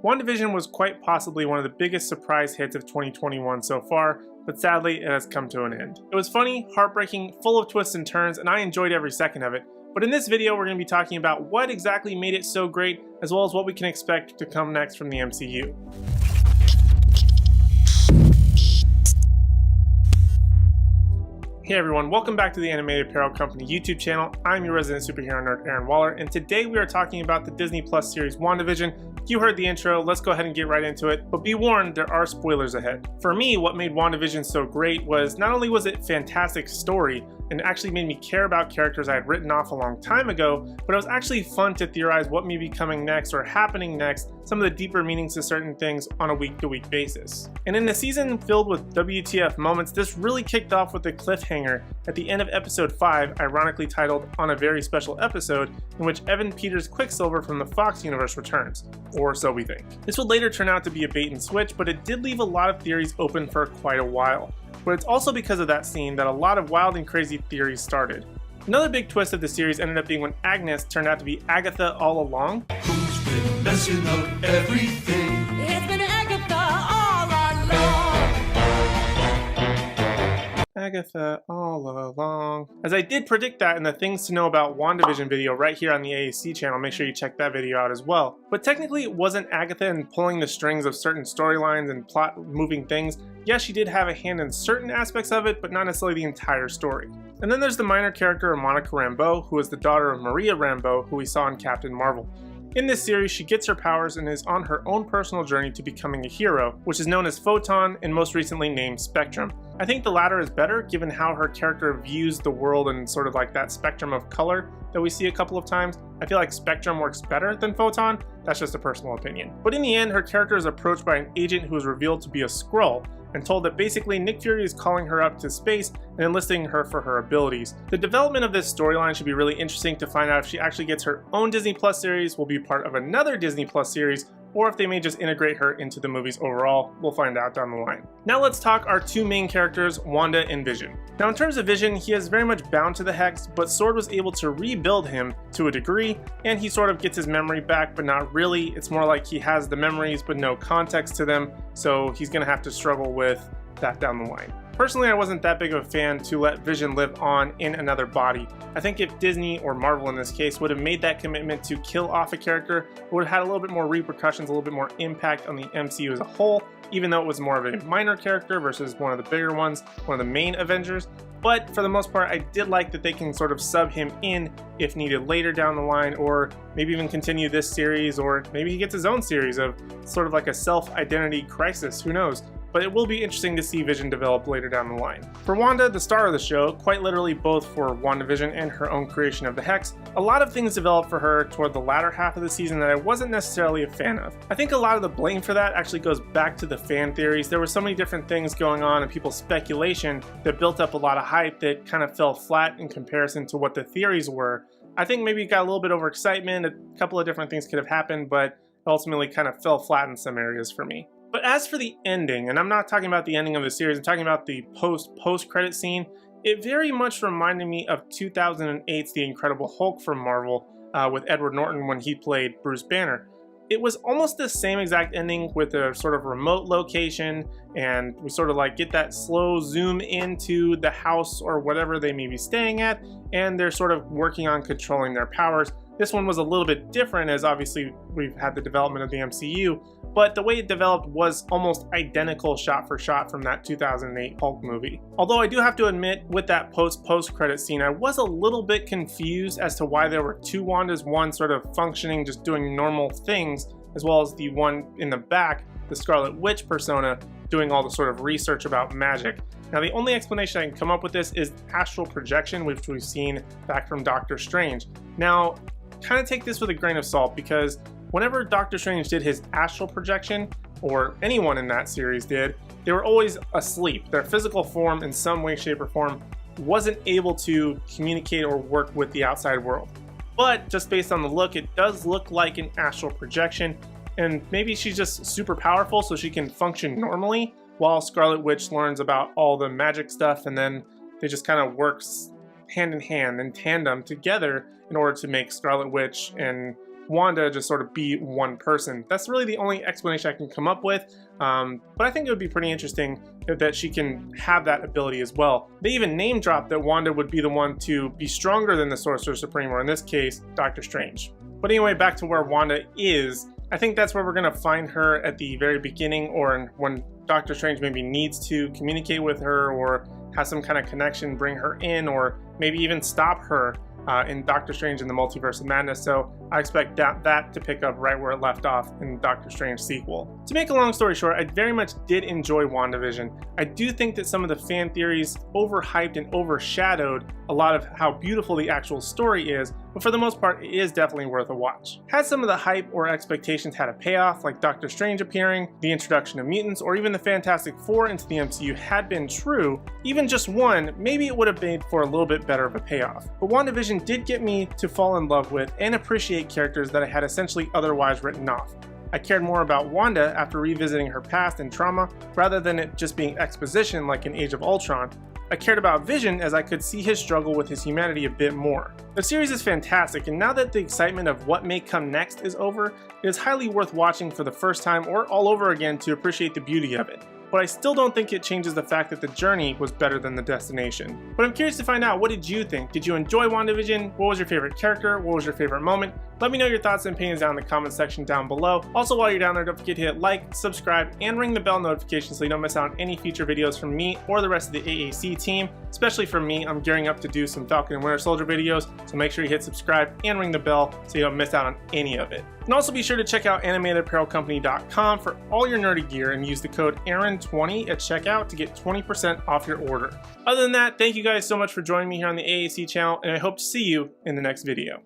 WandaVision was quite possibly one of the biggest surprise hits of 2021 so far, but sadly it has come to an end. It was funny, heartbreaking, full of twists and turns, and I enjoyed every second of it. But in this video we're going to be talking about what exactly made it so great, as well as what we can expect to come next from the MCU. Hey everyone, welcome back to the Animated Apparel Company YouTube channel. I'm your resident superhero nerd, Aaron Waller, and today we are talking about the Disney Plus series WandaVision. You heard the intro, let's go ahead and get right into it, but be warned, there are spoilers ahead. For me, what made WandaVision so great was not only was it a fantastic story, and actually made me care about characters I had written off a long time ago, but it was actually fun to theorize what may be coming next or happening next, some of the deeper meanings to certain things on a week-to-week basis. And in a season filled with WTF moments, this really kicked off with a cliffhanger at the end of episode 5, ironically titled On a Very Special Episode, in which Evan Peters Quicksilver from the Fox universe returns, or so we think. This would later turn out to be a bait and switch, but it did leave a lot of theories open for quite a while. But it's also because of that scene that a lot of wild and crazy theories started. Another big twist of the series ended up being when Agnes turned out to be Agatha all along. Who's been messing up everything? It's been Agatha all along. Agatha all along. As I did predict that in the Things to Know About WandaVision video right here on the AAC channel, make sure you check that video out as well. But technically it wasn't Agatha in pulling the strings of certain storylines and plot moving things. Yes, she did have a hand in certain aspects of it, but not necessarily the entire story. And then there's the minor character of Monica Rambeau, who is the daughter of Maria Rambeau, who we saw in Captain Marvel. In this series, she gets her powers and is on her own personal journey to becoming a hero, which is known as Photon and most recently named Spectrum. I think the latter is better given how her character views the world and sort of like that spectrum of color that we see a couple of times. I feel like Spectrum works better than Photon. That's just a personal opinion. But in the end, her character is approached by an agent who is revealed to be a Skrull, and told that basically Nick Fury is calling her up to space and enlisting her for her abilities. The development of this storyline should be really interesting to find out if she actually gets her own Disney Plus series, will be part of another Disney Plus series, or if they may just integrate her into the movies overall. We'll find out down the line. Now let's talk our two main characters, Wanda and Vision. Now in terms of Vision, he is very much bound to the Hex, but S.W.O.R.D. was able to rebuild him to a degree, and he sort of gets his memory back, but not really. It's more like he has the memories but no context to them, so he's gonna have to struggle with that down the line. Personally, I wasn't that big of a fan to let Vision live on in another body. I think if Disney, or Marvel in this case, would have made that commitment to kill off a character, it would have had a little bit more repercussions, a little bit more impact on the MCU as a whole, even though it was more of a minor character versus one of the bigger ones, one of the main Avengers. But for the most part, I did like that they can sort of sub him in if needed later down the line, or maybe even continue this series, or maybe he gets his own series of sort of like a self-identity crisis, who knows. But it will be interesting to see Vision develop later down the line. For Wanda, the star of the show, quite literally both for WandaVision and her own creation of the Hex, a lot of things developed for her toward the latter half of the season that I wasn't necessarily a fan of. I think a lot of the blame for that actually goes back to the fan theories. There were so many different things going on and people's speculation that built up a lot of hype that kind of fell flat in comparison to what the theories were. I think maybe it got a little bit overexcitement, a couple of different things could have happened, but ultimately kind of fell flat in some areas for me. But as for the ending, and I'm not talking about the ending of the series, I'm talking about the post-credit scene, it very much reminded me of 2008's The Incredible Hulk from Marvel with Edward Norton when he played Bruce Banner. It was almost the same exact ending with a sort of remote location, and we sort of like get that slow zoom into the house or whatever they may be staying at, and they're sort of working on controlling their powers. This one was a little bit different, as obviously we've had the development of the MCU, but the way it developed was almost identical shot for shot from that 2008 Hulk movie. Although I do have to admit, with that post-credit scene, I was a little bit confused as to why there were two Wandas, one sort of functioning, just doing normal things, as well as the one in the back, the Scarlet Witch persona, doing all the sort of research about magic. Now the only explanation I can come up with this is astral projection, which we've seen back from Doctor Strange. Now, kind of take this with a grain of salt, because whenever Doctor Strange did his astral projection, or anyone in that series did, they were always asleep. Their physical form in some way, shape, or form wasn't able to communicate or work with the outside world. But just based on the look, it does look like an astral projection, and maybe she's just super powerful so she can function normally, while Scarlet Witch learns about all the magic stuff, and then they just kind of works hand in hand in tandem together in order to make Scarlet Witch and Wanda just sort of be one person. That's really the only explanation I can come up with, but I think it would be pretty interesting that she can have that ability as well. They even name dropped that Wanda would be the one to be stronger than the Sorcerer Supreme, or in this case, Doctor Strange. But anyway, back to where Wanda is. I think that's where we're going to find her at the very beginning, or when Doctor Strange maybe needs to communicate with her or has some kind of connection, bring her in, or maybe even stop her in Doctor Strange in the Multiverse of Madness. So I expect that to pick up right where it left off in the Doctor Strange sequel. To make a long story short, I very much did enjoy WandaVision. I do think that some of the fan theories overhyped and overshadowed a lot of how beautiful the actual story is, but for the most part, it is definitely worth a watch. Had some of the hype or expectations had a payoff, like Doctor Strange appearing, the introduction of mutants, or even the Fantastic Four into the MCU had been true, even just one, maybe it would have made for a little bit better of a payoff. But WandaVision did get me to fall in love with and appreciate characters that I had essentially otherwise written off. I cared more about Wanda after revisiting her past and trauma, rather than it just being exposition like in Age of Ultron. I cared about Vision as I could see his struggle with his humanity a bit more. The series is fantastic, and now that the excitement of what may come next is over, it is highly worth watching for the first time or all over again to appreciate the beauty of it. But I still don't think it changes the fact that the journey was better than the destination. But I'm curious to find out, what did you think? Did you enjoy WandaVision? What was your favorite character? What was your favorite moment? Let me know your thoughts and opinions down in the comment section down below. Also, while you're down there, don't forget to hit like, subscribe, and ring the bell notification so you don't miss out on any future videos from me or the rest of the AAC team. Especially for me, I'm gearing up to do some Falcon and Winter Soldier videos, so make sure you hit subscribe and ring the bell so you don't miss out on any of it. And also be sure to check out animatedapparelcompany.com for all your nerdy gear and use the code Aaron20 at checkout to get 20% off your order. Other than that, thank you guys so much for joining me here on the AAC channel, and I hope to see you in the next video.